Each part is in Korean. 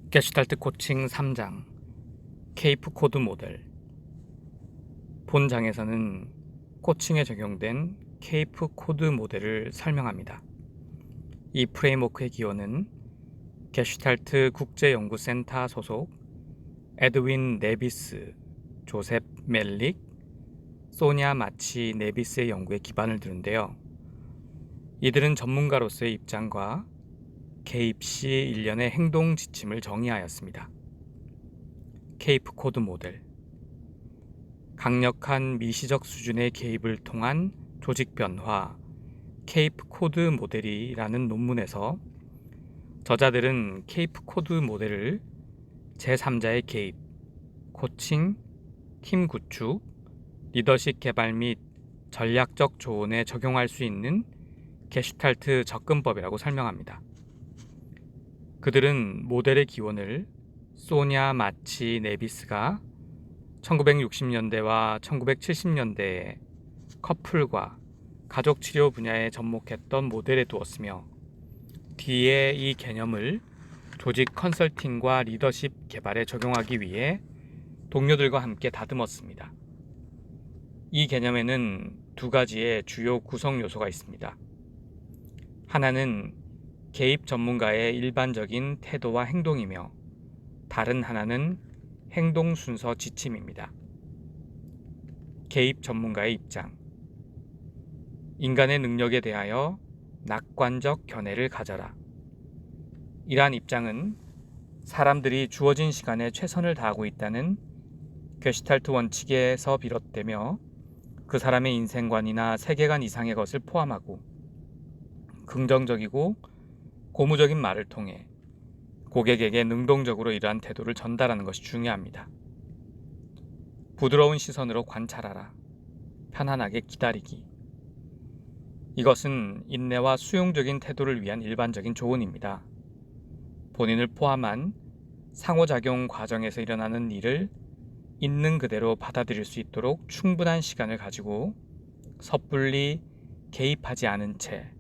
게슈탈트 코칭 3장 케이프 코드 모델. 본 장에서는 코칭에 적용된 케이프 코드 모델을 설명합니다. 이 프레임워크의 기원은 게슈탈트 국제연구센터 소속 에드윈 네비스, 조셉 멜릭, 소냐 마치 네비스의 연구에 기반을 두는데요. 이들은 전문가로서의 입장과 개입 시 일련의 행동 지침을 정의하였습니다. 케이프 코드 모델. 강력한 미시적 수준의 개입을 통한 조직 변화, 케이프 코드 모델이라는 논문에서 저자들은 케이프 코드 모델을 제3자의 개입, 코칭, 팀 구축, 리더십 개발 및 전략적 조언에 적용할 수 있는 게슈탈트 접근법이라고 설명합니다. 그들은 모델의 기원을 소냐 마치 네비스가 1960년대와 1970년대에 커플과 가족 치료 분야에 접목했던 모델에 두었으며, 뒤에 이 개념을 조직 컨설팅과 리더십 개발에 적용하기 위해 동료들과 함께 다듬었습니다. 이 개념에는 두 가지의 주요 구성 요소가 있습니다. 하나는 개입 전문가의 일반적인 태도와 행동이며, 다른 하나는 행동 순서 지침입니다. 개입 전문가의 입장. 인간의 능력에 대하여 낙관적 견해를 가져라. 이러한 입장은 사람들이 주어진 시간에 최선을 다하고 있다는 게슈탈트 원칙에서 비롯되며, 그 사람의 인생관이나 세계관 이상의 것을 포함하고 긍정적이고 고무적인 말을 통해 고객에게 능동적으로 이러한 태도를 전달하는 것이 중요합니다. 부드러운 시선으로 관찰하라. 편안하게 기다리기. 이것은 인내와 수용적인 태도를 위한 일반적인 조언입니다. 본인을 포함한 상호작용 과정에서 일어나는 일을 있는 그대로 받아들일 수 있도록 충분한 시간을 가지고 섣불리 개입하지 않은 채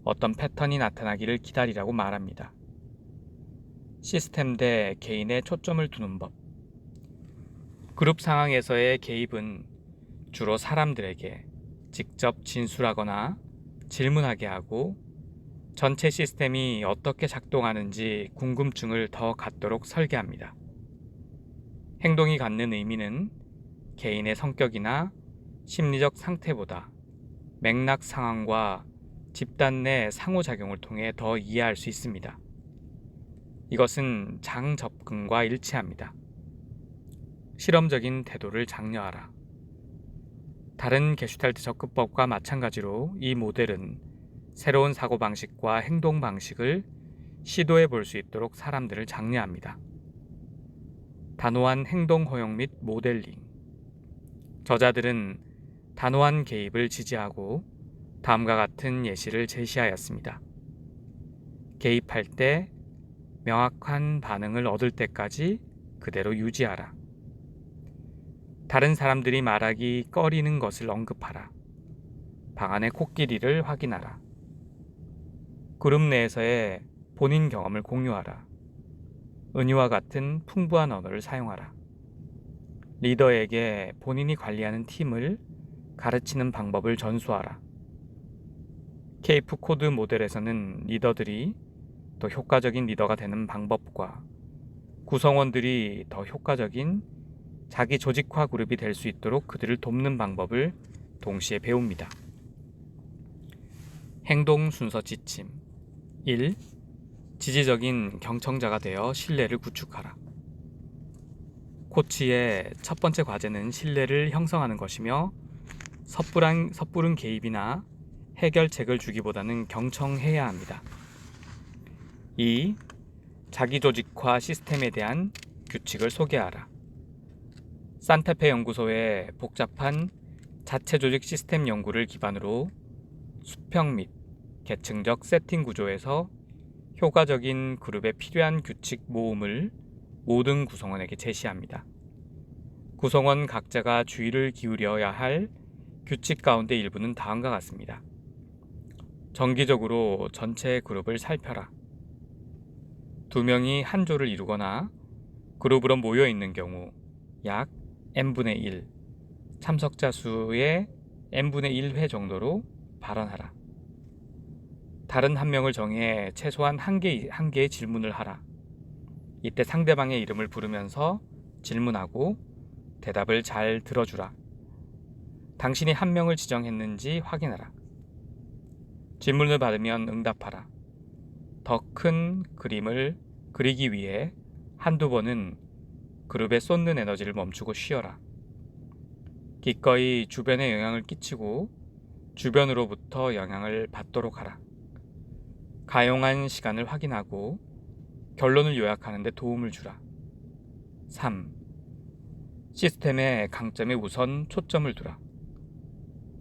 어떤 패턴이 나타나기를 기다리라고 말합니다. 시스템 대 개인의 초점을 두는 법. 그룹 상황에서의 개입은 주로 사람들에게 직접 진술하거나 질문하게 하고, 전체 시스템이 어떻게 작동하는지 궁금증을 더 갖도록 설계합니다. 행동이 갖는 의미는 개인의 성격이나 심리적 상태보다 맥락 상황과 집단 내 상호작용을 통해 더 이해할 수 있습니다. 이것은 장 접근과 일치합니다. 실험적인 태도를 장려하라. 다른 게슈탈트 접근법과 마찬가지로 이 모델은 새로운 사고방식과 행동방식을 시도해 볼 수 있도록 사람들을 장려합니다. 단호한 행동 허용 및 모델링. 저자들은 단호한 개입을 지지하고 다음과 같은 예시를 제시하였습니다. 개입할 때 명확한 반응을 얻을 때까지 그대로 유지하라. 다른 사람들이 말하기 꺼리는 것을 언급하라. 방 안의 코끼리를 확인하라. 그룹 내에서의 본인 경험을 공유하라. 은유와 같은 풍부한 언어를 사용하라. 리더에게 본인이 관리하는 팀을 가르치는 방법을 전수하라. 케이프 코드 모델에서는 리더들이 더 효과적인 리더가 되는 방법과 구성원들이 더 효과적인 자기 조직화 그룹이 될 수 있도록 그들을 돕는 방법을 동시에 배웁니다. 행동 순서 지침. 1. 지지적인 경청자가 되어 신뢰를 구축하라. 코치의 첫 번째 과제는 신뢰를 형성하는 것이며, 섣부른 개입이나 해결책을 주기보다는 경청해야 합니다. 2. 자기 조직화 시스템에 대한 규칙을 소개하라. 산타페 연구소의 복잡한 자체 조직 시스템 연구를 기반으로 수평 및 계층적 세팅 구조에서 효과적인 그룹에 필요한 규칙 모음을 모든 구성원에게 제시합니다. 구성원 각자가 주의를 기울여야 할 규칙 가운데 일부는 다음과 같습니다. 정기적으로 전체 그룹을 살펴라. 두 명이 한 조를 이루거나 그룹으로 모여 있는 경우 약 n분의 1, 참석자 수의 n분의 1회 정도로 발언하라. 다른 한 명을 정해 최소한 한 개의 질문을 하라. 이때 상대방의 이름을 부르면서 질문하고 대답을 잘 들어주라. 당신이 한 명을 지정했는지 확인하라. 질문을 받으면 응답하라. 더 큰 그림을 그리기 위해 한두 번은 그룹에 쏟는 에너지를 멈추고 쉬어라. 기꺼이 주변에 영향을 끼치고 주변으로부터 영향을 받도록 하라. 가용한 시간을 확인하고 결론을 요약하는 데 도움을 주라. 3. 시스템의 강점에 우선 초점을 두라.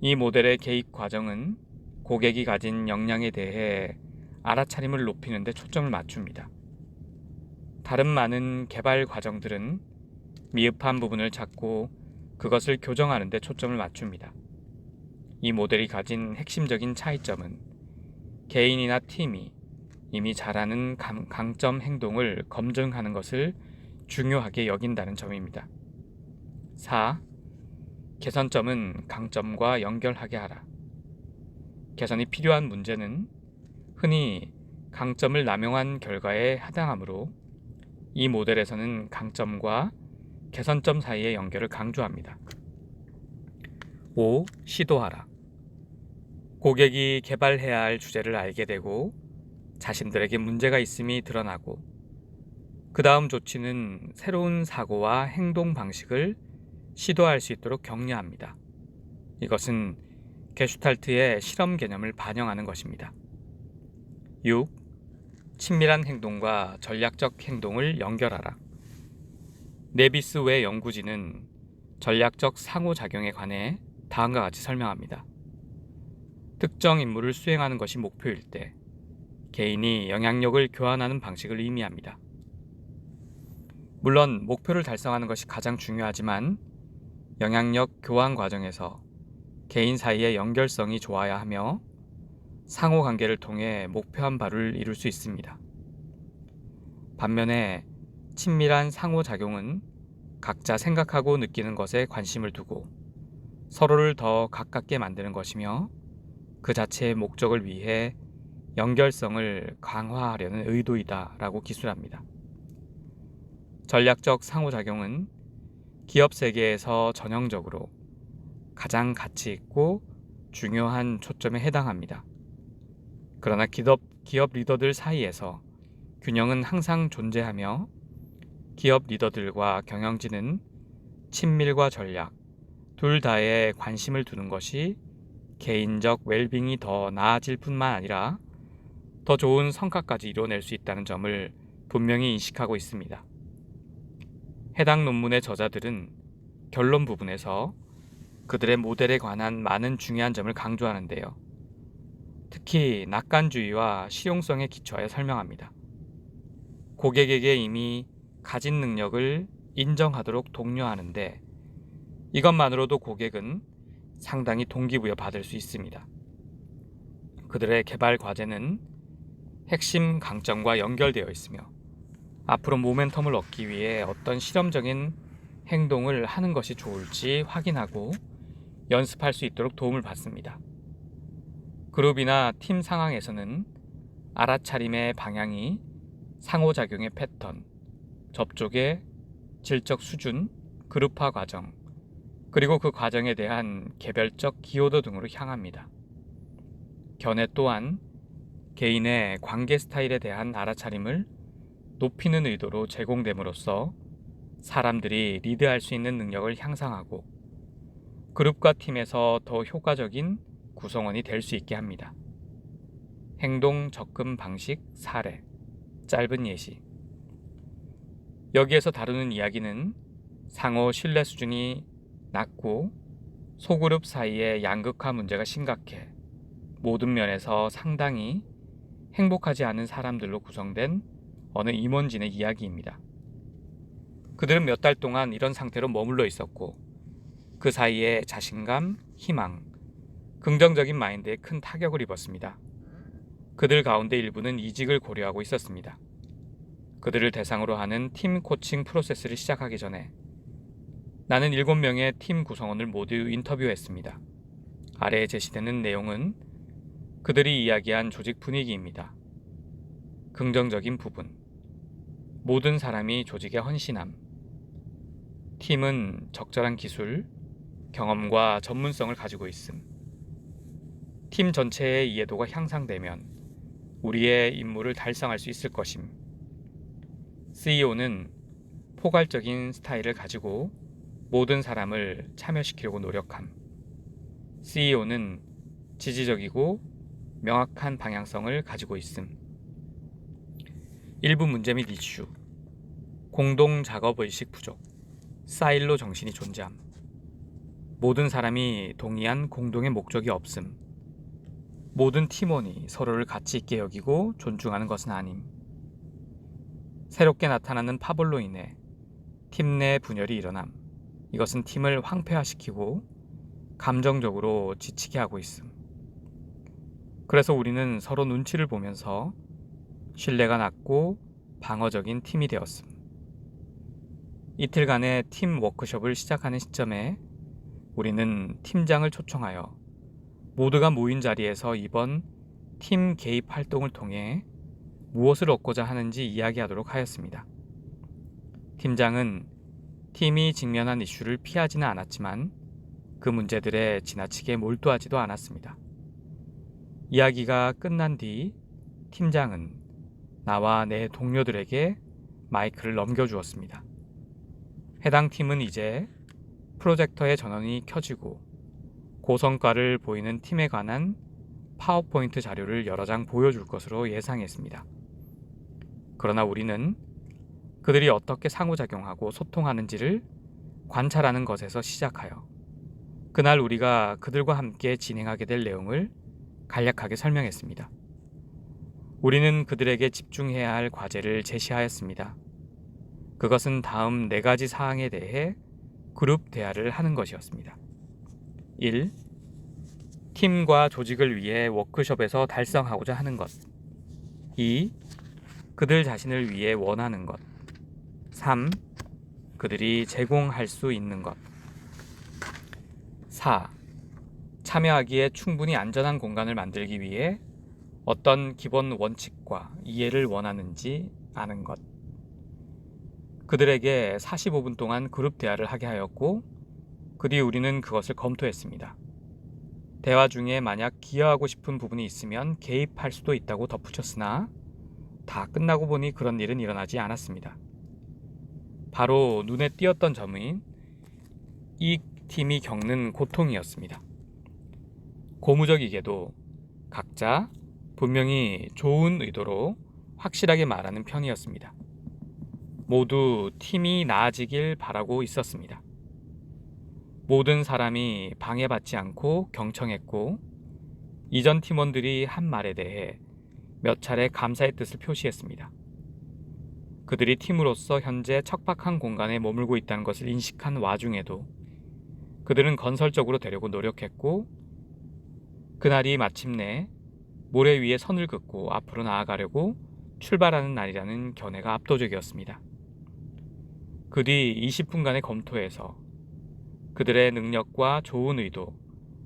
이 모델의 개입 과정은 고객이 가진 역량에 대해 알아차림을 높이는 데 초점을 맞춥니다. 다른 많은 개발 과정들은 미흡한 부분을 찾고 그것을 교정하는 데 초점을 맞춥니다. 이 모델이 가진 핵심적인 차이점은 개인이나 팀이 이미 잘하는 강점 행동을 검증하는 것을 중요하게 여긴다는 점입니다. 4. 개선점은 강점과 연결하게 하라. 개선이 필요한 문제는 흔히 강점을 남용한 결과에 해당하므로 이 모델에서는 강점과 개선점 사이의 연결을 강조합니다. 5. 시도하라. 고객이 개발해야 할 주제를 알게 되고 자신들에게 문제가 있음이 드러나고 그 다음 조치는 새로운 사고와 행동 방식을 시도할 수 있도록 격려합니다. 이것은 게슈탈트의 실험 개념을 반영하는 것입니다. 6. 친밀한 행동과 전략적 행동을 연결하라. 네비스 외 연구진은 전략적 상호작용에 관해 다음과 같이 설명합니다. 특정 임무를 수행하는 것이 목표일 때 개인이 영향력을 교환하는 방식을 의미합니다. 물론 목표를 달성하는 것이 가장 중요하지만 영향력 교환 과정에서 개인 사이의 연결성이 좋아야 하며 상호관계를 통해 목표한 바를 이룰 수 있습니다. 반면에 친밀한 상호작용은 각자 생각하고 느끼는 것에 관심을 두고 서로를 더 가깝게 만드는 것이며 그 자체의 목적을 위해 연결성을 강화하려는 의도이다라고 기술합니다. 전략적 상호작용은 기업 세계에서 전형적으로 가장 가치 있고 중요한 초점에 해당합니다. 그러나 기업 리더들 사이에서 균형은 항상 존재하며 기업 리더들과 경영진은 친밀과 전략 둘 다에 관심을 두는 것이 개인적 웰빙이 더 나아질 뿐만 아니라 더 좋은 성과까지 이뤄낼 수 있다는 점을 분명히 인식하고 있습니다. 해당 논문의 저자들은 결론 부분에서 그들의 모델에 관한 많은 중요한 점을 강조하는데요. 특히 낙관주의와 실용성에 기초하여 설명합니다. 고객에게 이미 가진 능력을 인정하도록 독려하는데 이것만으로도 고객은 상당히 동기부여 받을 수 있습니다. 그들의 개발 과제는 핵심 강점과 연결되어 있으며 앞으로 모멘텀을 얻기 위해 어떤 실험적인 행동을 하는 것이 좋을지 확인하고 연습할 수 있도록 도움을 받습니다. 그룹이나 팀 상황에서는 알아차림의 방향이 상호작용의 패턴, 접촉의 질적 수준, 그룹화 과정, 그리고 그 과정에 대한 개별적 기여도 등으로 향합니다. 견해 또한 개인의 관계 스타일에 대한 알아차림을 높이는 의도로 제공됨으로써 사람들이 리드할 수 있는 능력을 향상하고 그룹과 팀에서 더 효과적인 구성원이 될 수 있게 합니다. 행동 접근 방식 사례, 짧은 예시. 여기에서 다루는 이야기는 상호 신뢰 수준이 낮고 소그룹 사이의 양극화 문제가 심각해 모든 면에서 상당히 행복하지 않은 사람들로 구성된 어느 임원진의 이야기입니다. 그들은 몇 달 동안 이런 상태로 머물러 있었고 그 사이에 자신감, 희망, 긍정적인 마인드에 큰 타격을 입었습니다. 그들 가운데 일부는 이직을 고려하고 있었습니다. 그들을 대상으로 하는 팀 코칭 프로세스를 시작하기 전에 나는 7명의 팀 구성원을 모두 인터뷰했습니다. 아래에 제시되는 내용은 그들이 이야기한 조직 분위기입니다. 긍정적인 부분. 모든 사람이 조직에 헌신함. 팀은 적절한 기술, 경험과 전문성을 가지고 있음. 팀 전체의 이해도가 향상되면 우리의 임무를 달성할 수 있을 것임. CEO는 포괄적인 스타일을 가지고 모든 사람을 참여시키려고 노력함. CEO는 지지적이고 명확한 방향성을 가지고 있음. 일부 문제 및 이슈. 공동 작업 의식 부족. 사일로 정신이 존재함. 모든 사람이 동의한 공동의 목적이 없음. 모든 팀원이 서로를 가치 있게 여기고 존중하는 것은 아님. 새롭게 나타나는 파벌로 인해 팀 내 분열이 일어남. 이것은 팀을 황폐화시키고 감정적으로 지치게 하고 있음. 그래서 우리는 서로 눈치를 보면서 신뢰가 낮고 방어적인 팀이 되었음. 이틀간의 팀 워크숍을 시작하는 시점에 우리는 팀장을 초청하여 모두가 모인 자리에서 이번 팀 개입 활동을 통해 무엇을 얻고자 하는지 이야기하도록 하였습니다. 팀장은 팀이 직면한 이슈를 피하지는 않았지만 그 문제들에 지나치게 몰두하지도 않았습니다. 이야기가 끝난 뒤 팀장은 나와 내 동료들에게 마이크를 넘겨주었습니다. 해당 팀은 이제 프로젝터의 전원이 켜지고 고성과를 보이는 팀에 관한 파워포인트 자료를 여러 장 보여줄 것으로 예상했습니다. 그러나 우리는 그들이 어떻게 상호작용하고 소통하는지를 관찰하는 것에서 시작하여 그날 우리가 그들과 함께 진행하게 될 내용을 간략하게 설명했습니다. 우리는 그들에게 집중해야 할 과제를 제시하였습니다. 그것은 다음 4가지 사항에 대해 그룹 대화를 하는 것이었습니다. 1. 팀과 조직을 위해 워크숍에서 달성하고자 하는 것. 2. 그들 자신을 위해 원하는 것. 3. 그들이 제공할 수 있는 것. 4. 참여하기에 충분히 안전한 공간을 만들기 위해 어떤 기본 원칙과 이해를 원하는지 아는 것. 그들에게 45분 동안 그룹 대화를 하게 하였고 그 뒤 우리는 그것을 검토했습니다. 대화 중에 만약 기여하고 싶은 부분이 있으면 개입할 수도 있다고 덧붙였으나 다 끝나고 보니 그런 일은 일어나지 않았습니다. 바로 눈에 띄었던 점은 이 팀이 겪는 고통이었습니다. 고무적이게도 각자 분명히 좋은 의도로 확실하게 말하는 편이었습니다. 모두 팀이 나아지길 바라고 있었습니다. 모든 사람이 방해받지 않고 경청했고 이전 팀원들이 한 말에 대해 몇 차례 감사의 뜻을 표시했습니다. 그들이 팀으로서 현재 척박한 공간에 머물고 있다는 것을 인식한 와중에도 그들은 건설적으로 되려고 노력했고 그날이 마침내 모래 위에 선을 긋고 앞으로 나아가려고 출발하는 날이라는 견해가 압도적이었습니다. 그 뒤 20분간의 검토에서 그들의 능력과 좋은 의도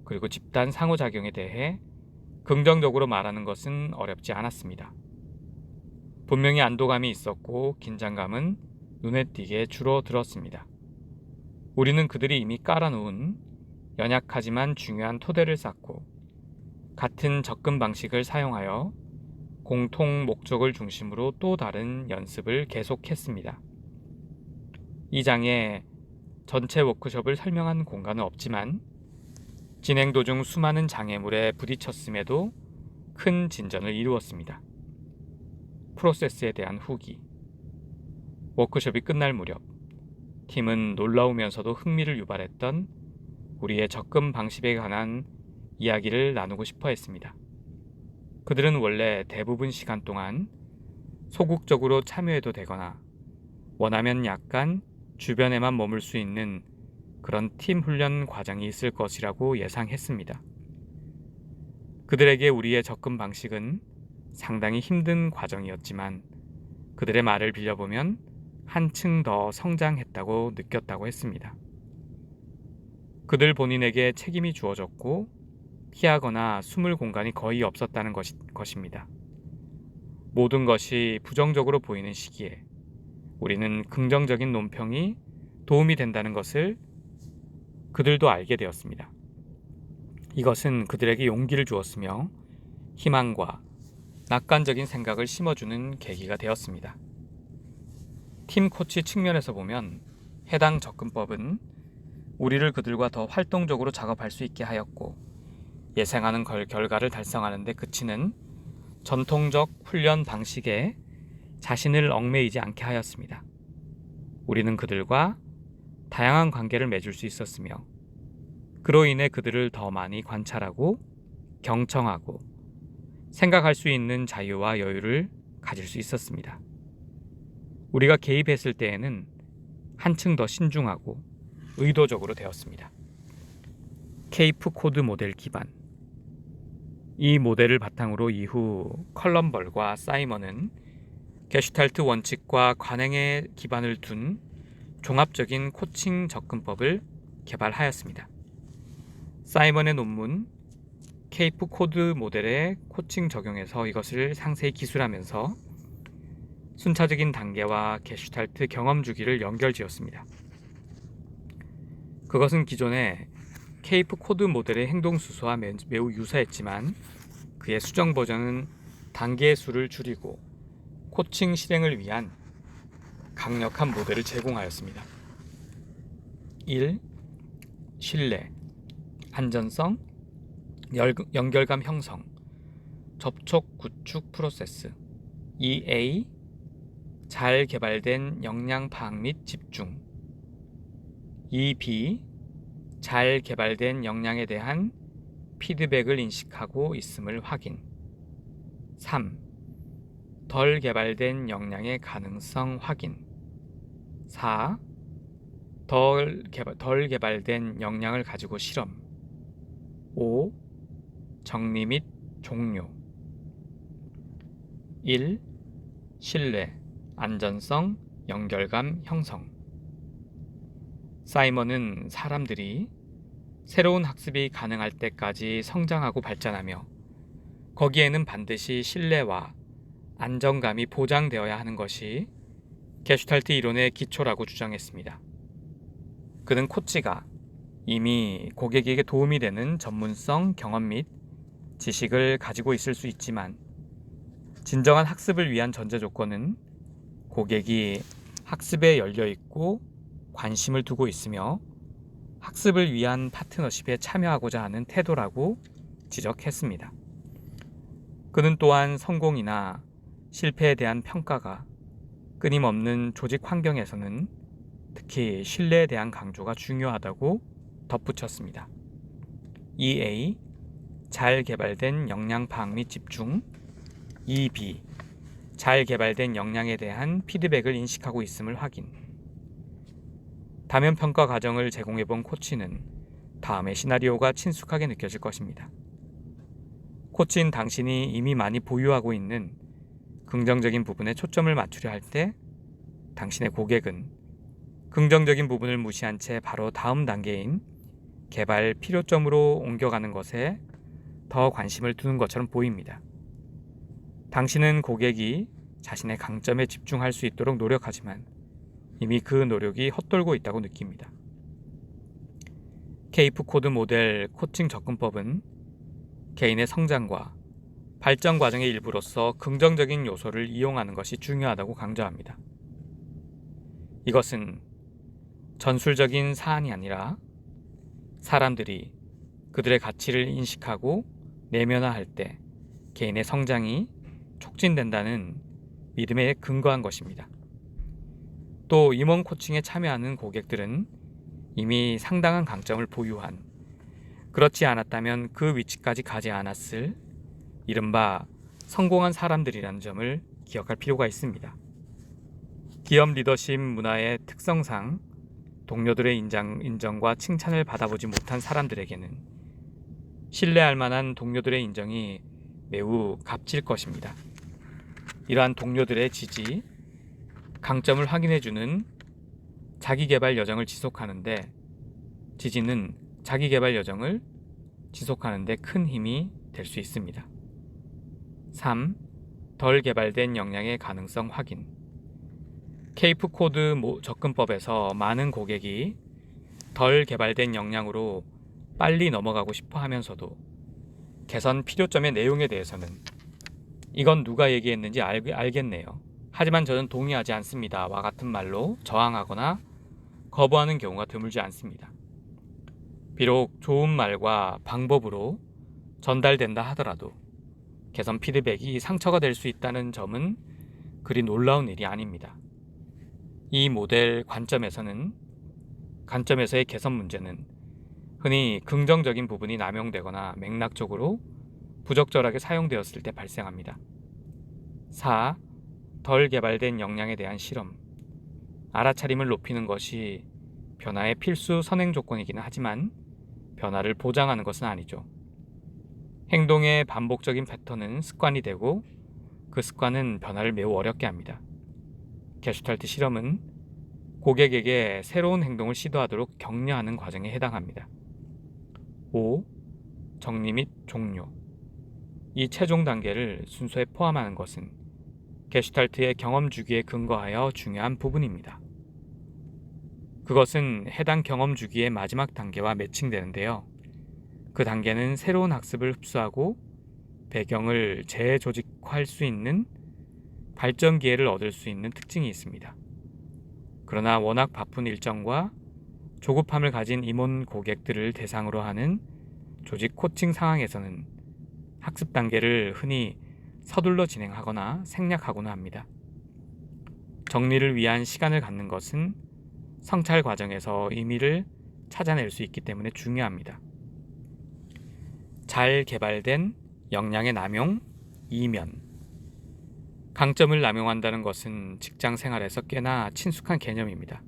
그리고 집단 상호작용에 대해 긍정적으로 말하는 것은 어렵지 않았습니다. 분명히 안도감이 있었고 긴장감은 눈에 띄게 줄어들었습니다. 우리는 그들이 이미 깔아놓은 연약하지만 중요한 토대를 쌓고 같은 접근 방식을 사용하여 공통 목적을 중심으로 또 다른 연습을 계속했습니다. 이 장에 전체 워크숍을 설명한 공간은 없지만 진행 도중 수많은 장애물에 부딪혔음에도 큰 진전을 이루었습니다. 프로세스에 대한 후기. 워크숍이 끝날 무렵 팀은 놀라우면서도 흥미를 유발했던 우리의 접근 방식에 관한 이야기를 나누고 싶어 했습니다. 그들은 원래 대부분 시간 동안 소극적으로 참여해도 되거나 원하면 약간 주변에만 머물 수 있는 그런 팀 훈련 과정이 있을 것이라고 예상했습니다. 그들에게 우리의 접근 방식은 상당히 힘든 과정이었지만 그들의 말을 빌려보면 한층 더 성장했다고 느꼈다고 했습니다. 그들 본인에게 책임이 주어졌고 피하거나 숨을 공간이 거의 없었다는 것입니다. 모든 것이 부정적으로 보이는 시기에 우리는 긍정적인 논평이 도움이 된다는 것을 그들도 알게 되었습니다. 이것은 그들에게 용기를 주었으며 희망과 낙관적인 생각을 심어주는 계기가 되었습니다. 팀 코치 측면에서 보면 해당 접근법은 우리를 그들과 더 활동적으로 작업할 수 있게 하였고 예상하는 결과를 달성하는 데 그치는 전통적 훈련 방식에 자신을 얽매이지 않게 하였습니다. 우리는 그들과 다양한 관계를 맺을 수 있었으며 그로 인해 그들을 더 많이 관찰하고 경청하고 생각할 수 있는 자유와 여유를 가질 수 있었습니다. 우리가 개입했을 때에는 한층 더 신중하고 의도적으로 되었습니다. 케이프 코드 모델 기반. 이 모델을 바탕으로 이후 컬럼벌과 사이먼은 게슈탈트 원칙과 관행에 기반을 둔 종합적인 코칭 접근법을 개발하였습니다. 사이먼의 논문 케이프 코드 모델의 코칭 적용에서 이것을 상세히 기술하면서 순차적인 단계와 게슈탈트 경험 주기를 연결지었습니다. 그것은 기존의 케이프 코드 모델의 행동 수수와 매우 유사했지만 그의 수정 버전은 단계의 수를 줄이고 코칭 실행을 위한 강력한 모델을 제공하였습니다. 1. 신뢰, 안전성, 연결감 형성, 접촉 구축 프로세스. 2A. 잘 개발된 역량 파악 및 집중. 2B. 잘 개발된 역량에 대한 피드백을 인식하고 있음을 확인. 3. 덜 개발된 역량의 가능성 확인. 4. 덜 개발된 역량을 가지고 실험. 5. 정리 및 종료. 1. 신뢰, 안전성, 연결감 형성. 사이먼은 사람들이 새로운 학습이 가능할 때까지 성장하고 발전하며 거기에는 반드시 신뢰와 안정감이 보장되어야 하는 것이 게슈탈트 이론의 기초라고 주장했습니다. 그는 코치가 이미 고객에게 도움이 되는 전문성, 경험 및 지식을 가지고 있을 수 있지만 진정한 학습을 위한 전제 조건은 고객이 학습에 열려 있고 관심을 두고 있으며 학습을 위한 파트너십에 참여하고자 하는 태도라고 지적했습니다. 그는 또한 성공이나 실패에 대한 평가가 끊임없는 조직 환경에서는 특히 신뢰에 대한 강조가 중요하다고 덧붙였습니다. 2A. 잘 개발된 역량 파악 및 집중. 2B. 잘 개발된 역량에 대한 피드백을 인식하고 있음을 확인. 다면 평가 과정을 제공해본 코치는 다음의 시나리오가 친숙하게 느껴질 것입니다. 코치인 당신이 이미 많이 보유하고 있는 긍정적인 부분에 초점을 맞추려 할 때 당신의 고객은 긍정적인 부분을 무시한 채 바로 다음 단계인 개발 필요점으로 옮겨가는 것에 더 관심을 두는 것처럼 보입니다. 당신은 고객이 자신의 강점에 집중할 수 있도록 노력하지만 이미 그 노력이 헛돌고 있다고 느낍니다. 케이프 코드 모델 코칭 접근법은 개인의 성장과 발전 과정의 일부로서 긍정적인 요소를 이용하는 것이 중요하다고 강조합니다. 이것은 전술적인 사안이 아니라 사람들이 그들의 가치를 인식하고 내면화할 때 개인의 성장이 촉진된다는 믿음에 근거한 것입니다. 또 임원 코칭에 참여하는 고객들은 이미 상당한 강점을 보유한, 그렇지 않았다면 그 위치까지 가지 않았을 이른바 성공한 사람들이라는 점을 기억할 필요가 있습니다. 기업 리더십 문화의 특성상 동료들의 인정과 칭찬을 받아보지 못한 사람들에게는 신뢰할 만한 동료들의 인정이 매우 값질 것입니다. 이러한 동료들의 지지, 강점을 확인해주는 자기개발 여정을 지속하는데, 지지는 자기개발 여정을 지속하는데 큰 힘이 될 수 있습니다. 3. 덜 개발된 역량의 가능성 확인. 케이프 코드 접근법에서 많은 고객이 덜 개발된 역량으로 빨리 넘어가고 싶어 하면서도 개선 필요점의 내용에 대해서는 이건 누가 얘기했는지 알겠네요. 하지만 저는 동의하지 않습니다. 와 같은 말로 저항하거나 거부하는 경우가 드물지 않습니다. 비록 좋은 말과 방법으로 전달된다 하더라도 개선 피드백이 상처가 될 수 있다는 점은 그리 놀라운 일이 아닙니다. 이 모델 관점에서의 개선 문제는 흔히 긍정적인 부분이 남용되거나 맥락적으로 부적절하게 사용되었을 때 발생합니다. 4. 덜 개발된 역량에 대한 실험. 알아차림을 높이는 것이 변화의 필수 선행 조건이기는 하지만 변화를 보장하는 것은 아니죠. 행동의 반복적인 패턴은 습관이 되고 그 습관은 변화를 매우 어렵게 합니다. 게슈탈트 실험은 고객에게 새로운 행동을 시도하도록 격려하는 과정에 해당합니다. 5. 정리 및 종료. 이 최종 단계를 순서에 포함하는 것은 게슈탈트의 경험 주기에 근거하여 중요한 부분입니다. 그것은 해당 경험 주기의 마지막 단계와 매칭되는데요. 그 단계는 새로운 학습을 흡수하고 배경을 재조직할 수 있는 발전 기회를 얻을 수 있는 특징이 있습니다. 그러나 워낙 바쁜 일정과 조급함을 가진 임원 고객들을 대상으로 하는 조직 코칭 상황에서는 학습 단계를 흔히 서둘러 진행하거나 생략하곤 합니다. 정리를 위한 시간을 갖는 것은 성찰 과정에서 의미를 찾아낼 수 있기 때문에 중요합니다. 잘 개발된 역량의 남용, 이면. 강점을 남용한다는 것은 직장 생활에서 꽤나 친숙한 개념입니다.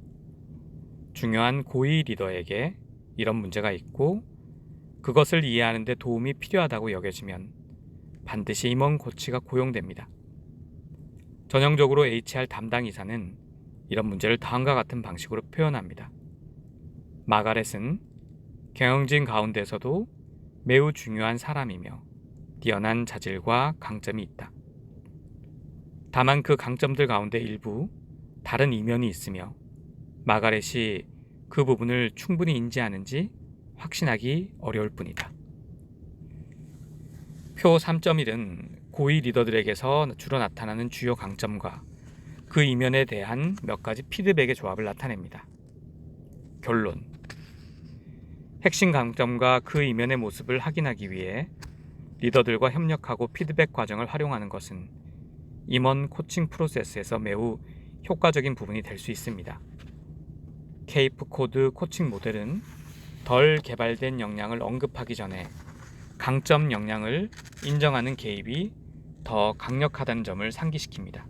중요한 고위 리더에게 이런 문제가 있고 그것을 이해하는 데 도움이 필요하다고 여겨지면 반드시 임원 코치가 고용됩니다. 전형적으로 HR 담당 이사는 이런 문제를 다음과 같은 방식으로 표현합니다. 마가렛은 경영진 가운데서도 매우 중요한 사람이며 뛰어난 자질과 강점이 있다. 다만 그 강점들 가운데 일부 다른 이면이 있으며 마가렛이 그 부분을 충분히 인지하는지 확신하기 어려울 뿐이다. 표 3.1은 고위 리더들에게서 주로 나타나는 주요 강점과 그 이면에 대한 몇 가지 피드백의 조합을 나타냅니다. 결론. 핵심 강점과 그 이면의 모습을 확인하기 위해 리더들과 협력하고 피드백 과정을 활용하는 것은 임원 코칭 프로세스에서 매우 효과적인 부분이 될 수 있습니다. 케이프 코드 코칭 모델은 덜 개발된 역량을 언급하기 전에 강점 역량을 인정하는 개입이 더 강력하다는 점을 상기시킵니다.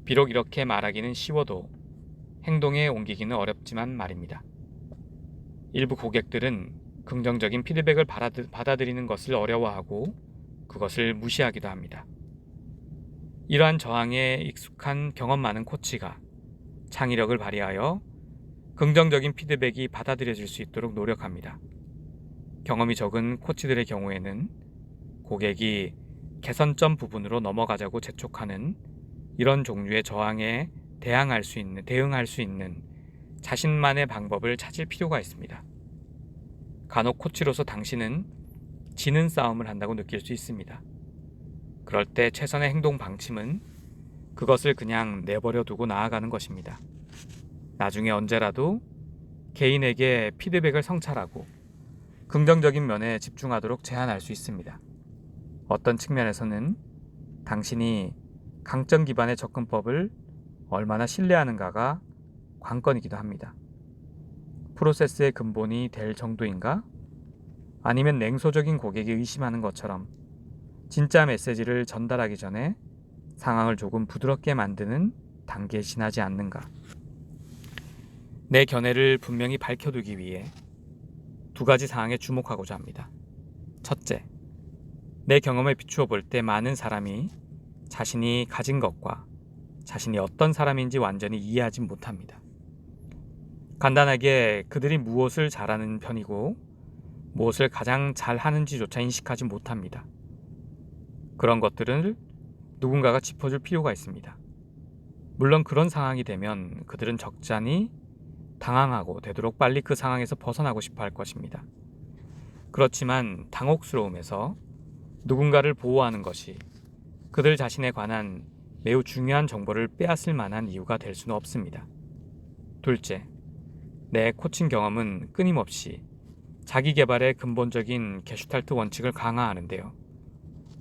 비록 이렇게 말하기는 쉬워도 행동에 옮기기는 어렵지만 말입니다. 일부 고객들은 긍정적인 피드백을 받아들이는 것을 어려워하고 그것을 무시하기도 합니다. 이러한 저항에 익숙한 경험 많은 코치가 창의력을 발휘하여 긍정적인 피드백이 받아들여질 수 있도록 노력합니다. 경험이 적은 코치들의 경우에는 고객이 개선점 부분으로 넘어가자고 재촉하는 이런 종류의 저항에 대응할 수 있는 자신만의 방법을 찾을 필요가 있습니다. 간혹 코치로서 당신은 지는 싸움을 한다고 느낄 수 있습니다. 그럴 때 최선의 행동 방침은 그것을 그냥 내버려 두고 나아가는 것입니다. 나중에 언제라도 개인에게 피드백을 성찰하고 긍정적인 면에 집중하도록 제안할 수 있습니다. 어떤 측면에서는 당신이 강점 기반의 접근법을 얼마나 신뢰하는가가 관건이기도 합니다. 프로세스의 근본이 될 정도인가? 아니면 냉소적인 고객이 의심하는 것처럼 진짜 메시지를 전달하기 전에 상황을 조금 부드럽게 만드는 단계에 지나지 않는가? 내 견해를 분명히 밝혀두기 위해 두 가지 사항에 주목하고자 합니다. 첫째, 내 경험에 비추어 볼 때 많은 사람이 자신이 가진 것과 자신이 어떤 사람인지 완전히 이해하지 못합니다. 간단하게 그들이 무엇을 잘하는 편이고 무엇을 가장 잘하는지조차 인식하지 못합니다. 그런 것들을 누군가가 짚어줄 필요가 있습니다. 물론 그런 상황이 되면 그들은 적잖이 당황하고 되도록 빨리 그 상황에서 벗어나고 싶어 할 것입니다. 그렇지만 당혹스러움에서 누군가를 보호하는 것이 그들 자신에 관한 매우 중요한 정보를 빼앗을 만한 이유가 될 수는 없습니다. 둘째, 내 코칭 경험은 끊임없이 자기 개발의 근본적인 게슈탈트 원칙을 강화하는데요.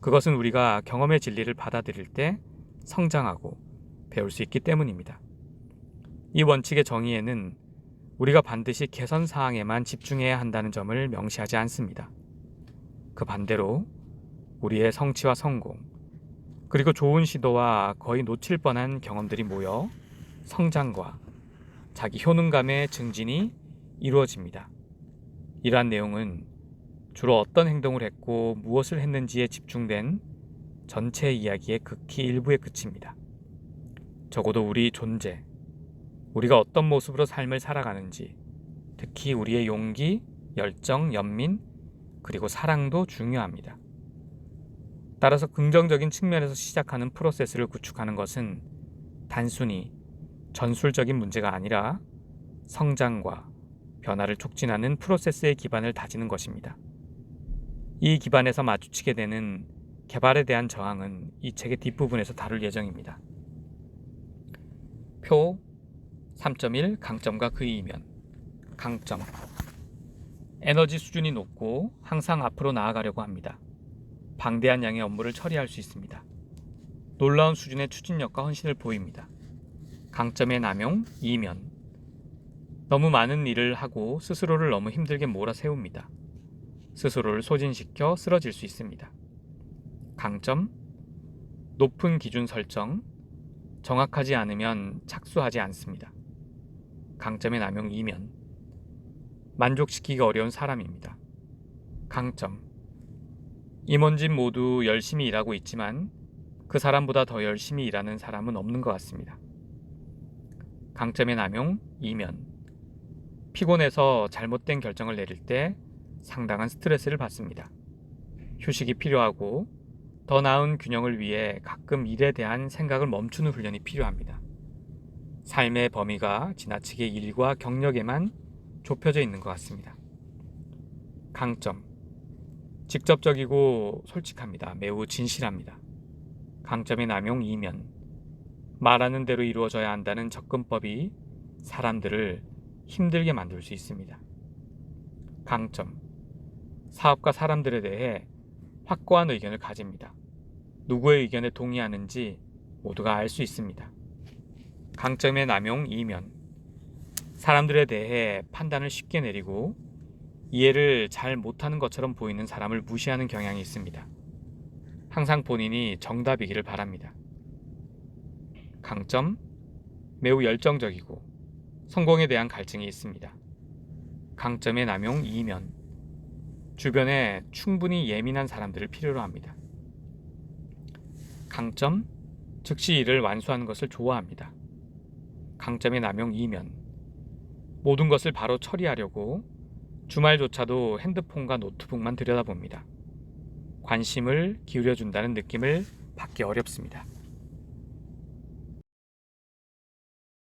그것은 우리가 경험의 진리를 받아들일 때 성장하고 배울 수 있기 때문입니다. 이 원칙의 정의에는 우리가 반드시 개선 사항에만 집중해야 한다는 점을 명시하지 않습니다. 그 반대로 우리의 성취와 성공, 그리고 좋은 시도와 거의 놓칠 뻔한 경험들이 모여 성장과 자기 효능감의 증진이 이루어집니다. 이러한 내용은 주로 어떤 행동을 했고 무엇을 했는지에 집중된 전체 이야기의 극히 일부에 그칩니다. 적어도 우리 존재, 우리가 어떤 모습으로 삶을 살아가는지, 특히 우리의 용기, 열정, 연민, 그리고 사랑도 중요합니다. 따라서 긍정적인 측면에서 시작하는 프로세스를 구축하는 것은 단순히 전술적인 문제가 아니라 성장과 변화를 촉진하는 프로세스의 기반을 다지는 것입니다. 이 기반에서 마주치게 되는 개발에 대한 저항은 이 책의 뒷부분에서 다룰 예정입니다. 표 3.1 강점과 그 이면. 강점. 에너지 수준이 높고 항상 앞으로 나아가려고 합니다. 방대한 양의 업무를 처리할 수 있습니다. 놀라운 수준의 추진력과 헌신을 보입니다. 강점의 남용, 이면. 너무 많은 일을 하고 스스로를 너무 힘들게 몰아세웁니다. 스스로를 소진시켜 쓰러질 수 있습니다. 강점, 높은 기준 설정, 정확하지 않으면 착수하지 않습니다. 강점의 남용, 이면. 만족시키기 어려운 사람입니다. 강점, 임원진 모두 열심히 일하고 있지만 그 사람보다 더 열심히 일하는 사람은 없는 것 같습니다. 강점의 남용, 이면. 피곤해서 잘못된 결정을 내릴 때 상당한 스트레스를 받습니다. 휴식이 필요하고 더 나은 균형을 위해 가끔 일에 대한 생각을 멈추는 훈련이 필요합니다. 삶의 범위가 지나치게 일과 경력에만 좁혀져 있는 것 같습니다. 강점, 직접적이고 솔직합니다. 매우 진실합니다. 강점의 남용, 이면. 말하는 대로 이루어져야 한다는 접근법이 사람들을 힘들게 만들 수 있습니다. 강점, 사업과 사람들에 대해 확고한 의견을 가집니다. 누구의 의견에 동의하는지 모두가 알 수 있습니다. 강점의 남용, 이면. 사람들에 대해 판단을 쉽게 내리고 이해를 잘 못하는 것처럼 보이는 사람을 무시하는 경향이 있습니다. 항상 본인이 정답이기를 바랍니다. 강점, 매우 열정적이고 성공에 대한 갈증이 있습니다. 강점의 남용, 이면. 주변에 충분히 예민한 사람들을 필요로 합니다. 강점, 즉시 일을 완수하는 것을 좋아합니다. 강점의 남용, 이면. 모든 것을 바로 처리하려고 주말조차도 핸드폰과 노트북만 들여다봅니다. 관심을 기울여준다는 느낌을 받기 어렵습니다.